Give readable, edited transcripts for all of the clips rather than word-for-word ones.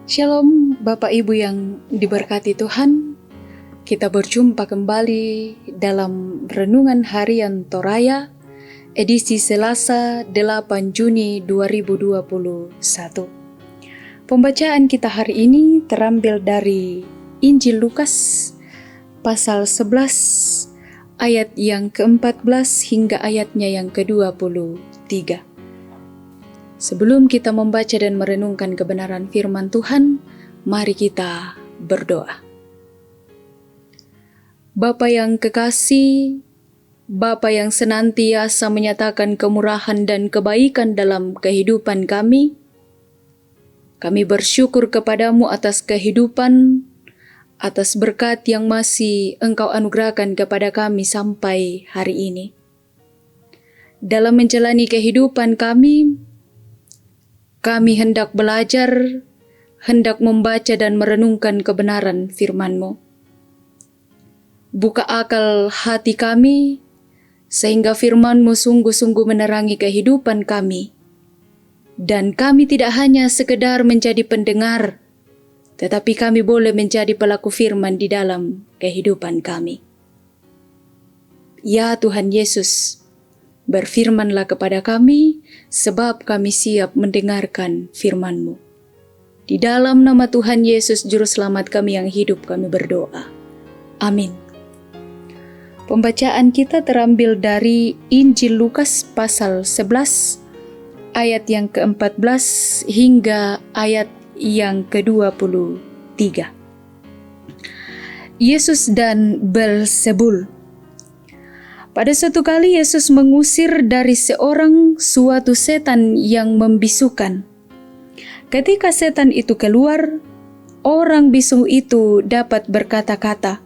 Shalom Bapak Ibu yang diberkati Tuhan. Kita berjumpa kembali dalam Renungan Harian Toraya edisi Selasa 8 Juni 2021. Pembacaan kita hari ini terambil dari Injil Lukas pasal 11 ayat yang ke-14 hingga ayatnya yang ke-23. Sebelum kita membaca dan merenungkan kebenaran firman Tuhan, mari kita berdoa. Bapa yang kekasih, Bapa yang senantiasa menyatakan kemurahan dan kebaikan dalam kehidupan kami bersyukur kepadamu atas kehidupan, atas berkat yang masih Engkau anugerahkan kepada kami sampai hari ini. Dalam menjalani kehidupan kami hendak belajar, hendak membaca dan merenungkan kebenaran firman-Mu. Buka akal hati kami, sehingga firman-Mu sungguh-sungguh menerangi kehidupan kami. Dan kami tidak hanya sekedar menjadi pendengar, tetapi kami boleh menjadi pelaku firman di dalam kehidupan kami. Ya Tuhan Yesus, berfirmanlah kepada kami, sebab kami siap mendengarkan firman-Mu. Di dalam nama Tuhan Yesus, Juru Selamat kami yang hidup, kami berdoa. Amin. Pembacaan kita terambil dari Injil Lukas pasal 11, ayat yang ke-14 hingga ayat yang ke-23. Yesus dan Beelzebul. Pada suatu kali Yesus mengusir dari seorang suatu setan yang membisukan. Ketika setan itu keluar, orang bisu itu dapat berkata-kata.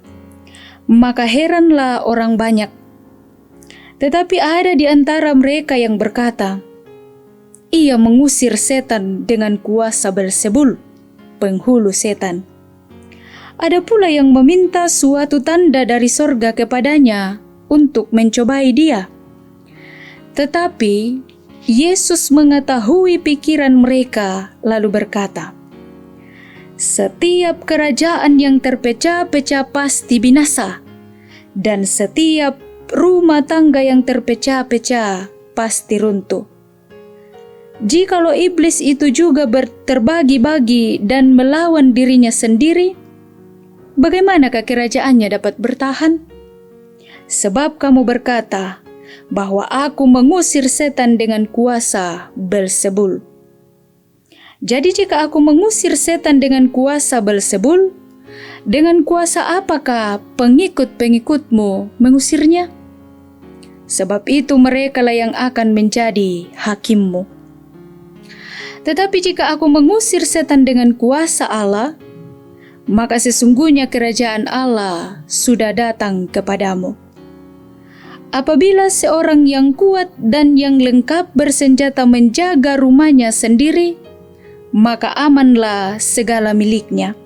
Maka heranlah orang banyak. Tetapi ada di antara mereka yang berkata, ia mengusir setan dengan kuasa Beelzebul, penghulu setan. Ada pula yang meminta suatu tanda dari sorga kepadanya untuk mencobai dia. Tetapi Yesus mengetahui pikiran mereka lalu berkata, setiap kerajaan yang terpecah-pecah pasti binasa, dan setiap rumah tangga yang terpecah-pecah pasti runtuh. Jikalau iblis itu juga terbagi-bagi dan melawan dirinya sendiri, bagaimanakah kerajaannya dapat bertahan? Sebab kamu berkata bahwa aku mengusir setan dengan kuasa Beelzebul. Jadi jika aku mengusir setan dengan kuasa Beelzebul, dengan kuasa apakah pengikut-pengikutmu mengusirnya? Sebab itu merekalah yang akan menjadi hakimmu. Tetapi jika aku mengusir setan dengan kuasa Allah, maka sesungguhnya kerajaan Allah sudah datang kepadamu. Apabila seorang yang kuat dan yang lengkap bersenjata menjaga rumahnya sendiri, maka amanlah segala miliknya.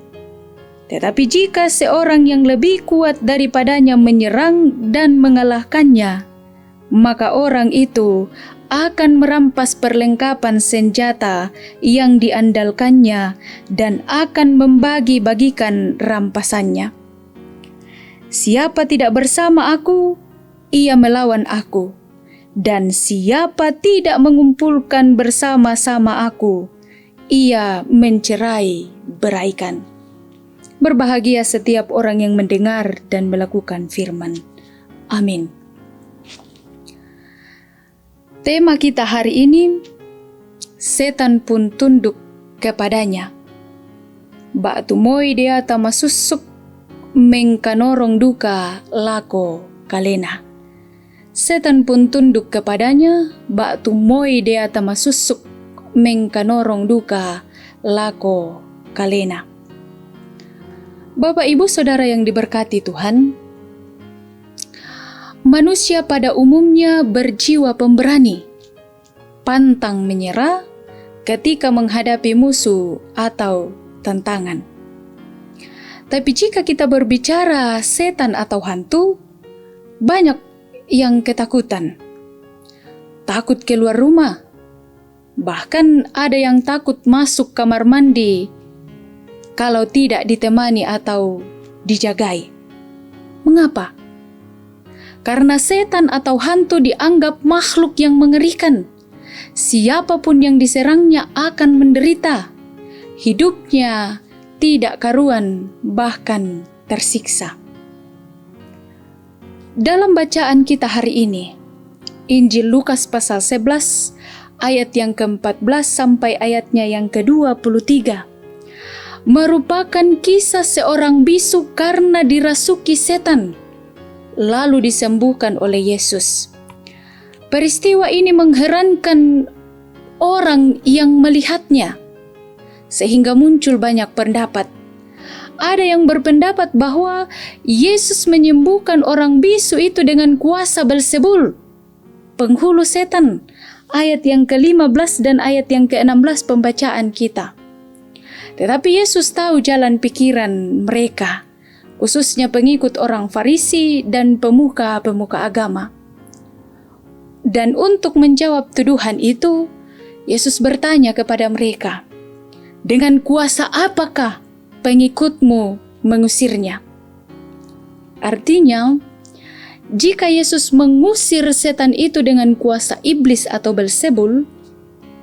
Tetapi jika seorang yang lebih kuat daripadanya menyerang dan mengalahkannya, maka orang itu akan merampas perlengkapan senjata yang diandalkannya dan akan membagi-bagikan rampasannya. Siapa tidak bersama aku, ia melawan aku, dan siapa tidak mengumpulkan bersama-sama aku, ia mencerai beraikan. Berbahagia setiap orang yang mendengar dan melakukan firman. Amin. Tema kita hari ini, setan pun tunduk kepadanya. Batu moi dia tamasusuk mengkanorong duka lako kalena. Setan pun tunduk kepadanya, batu moi dia tamasusuk mengkanorong duka lako kalena. Bapak Ibu Saudara yang diberkati Tuhan, manusia pada umumnya berjiwa pemberani, pantang menyerah ketika menghadapi musuh atau tantangan. Tapi jika kita berbicara setan atau hantu, banyak yang ketakutan. Takut keluar rumah. Bahkan ada yang takut masuk kamar mandi kalau tidak ditemani atau dijagai. Mengapa? Karena setan atau hantu dianggap makhluk yang mengerikan. Siapapun yang diserangnya akan menderita. Hidupnya tidak karuan, bahkan tersiksa. Dalam bacaan kita hari ini, Injil Lukas pasal 11, ayat yang ke-14 sampai ayatnya yang ke-23, merupakan kisah seorang bisu karena dirasuki setan, lalu disembuhkan oleh Yesus. Peristiwa ini mengherankan orang yang melihatnya, sehingga muncul banyak pendapat. Ada yang berpendapat bahwa Yesus menyembuhkan orang bisu itu dengan kuasa Belzebul, penghulu setan, ayat yang ke-15 dan ayat yang ke-16 pembacaan kita. Tetapi Yesus tahu jalan pikiran mereka, khususnya pengikut orang Farisi dan pemuka-pemuka agama. Dan untuk menjawab tuduhan itu, Yesus bertanya kepada mereka, "Dengan kuasa apakah pengikutmu mengusirnya?" Artinya, jika Yesus mengusir setan itu dengan kuasa iblis atau Belzebul,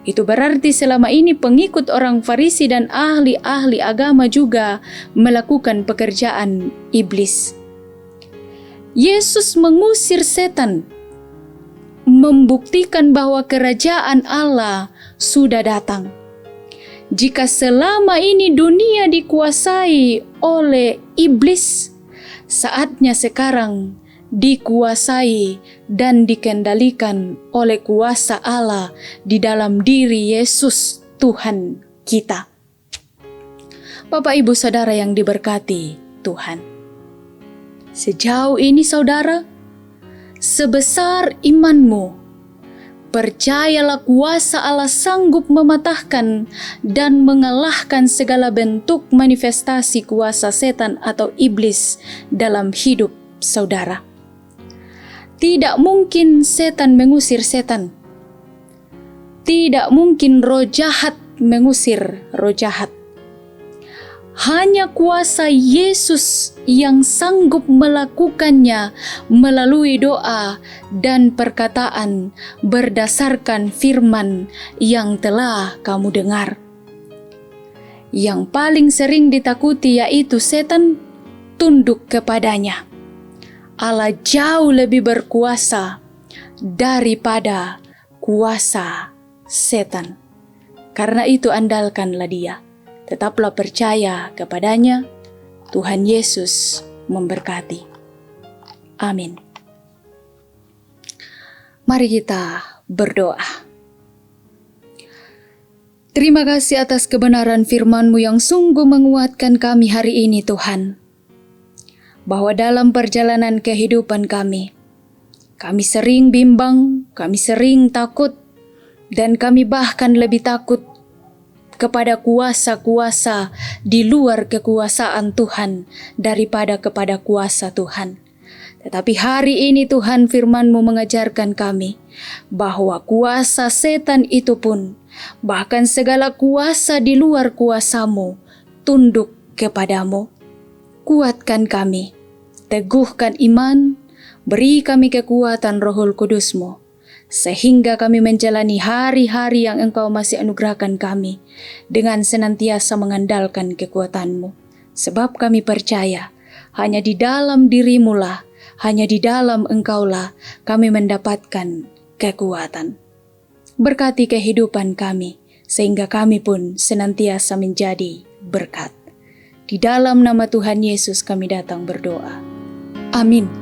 itu berarti selama ini pengikut orang Farisi dan ahli-ahli agama juga melakukan pekerjaan iblis. Yesus mengusir setan, membuktikan bahwa kerajaan Allah sudah datang. Jika selama ini dunia dikuasai oleh iblis, saatnya sekarang dikuasai dan dikendalikan oleh kuasa Allah di dalam diri Yesus Tuhan kita. Bapak, Ibu, Saudara yang diberkati Tuhan, sejauh ini saudara, sebesar imanmu, percayalah kuasa Allah sanggup mematahkan dan mengalahkan segala bentuk manifestasi kuasa setan atau iblis dalam hidup saudara. Tidak mungkin setan mengusir setan. Tidak mungkin roh jahat mengusir roh jahat. Hanya kuasa Yesus yang sanggup melakukannya melalui doa dan perkataan berdasarkan firman yang telah kamu dengar. Yang paling sering ditakuti yaitu setan, tunduk kepadanya. Allah jauh lebih berkuasa daripada kuasa setan. Karena itu andalkanlah Dia. Tetaplah percaya kepadanya. Tuhan Yesus memberkati. Amin. Mari kita berdoa. Terima kasih atas kebenaran firman-Mu yang sungguh menguatkan kami hari ini, Tuhan. Bahwa dalam perjalanan kehidupan kami sering bimbang, kami sering takut, dan kami bahkan lebih takut kepada kuasa-kuasa di luar kekuasaan Tuhan daripada kepada kuasa Tuhan. Tetapi hari ini Tuhan, firman-Mu mengajarkan kami bahwa kuasa setan itu pun, bahkan segala kuasa di luar kuasa-Mu, tunduk kepadamu. Kuatkan kami, teguhkan iman, beri kami kekuatan Rohul Kudus-Mu, sehingga kami menjalani hari-hari yang Engkau masih anugerahkan kami dengan senantiasa mengandalkan kekuatan-Mu. Sebab kami percaya hanya di dalam diri-Mu lah, hanya di dalam Engkau-lah kami mendapatkan kekuatan. Berkati kehidupan kami, sehingga kami pun senantiasa menjadi berkat. Di dalam nama Tuhan Yesus kami datang berdoa. Amin.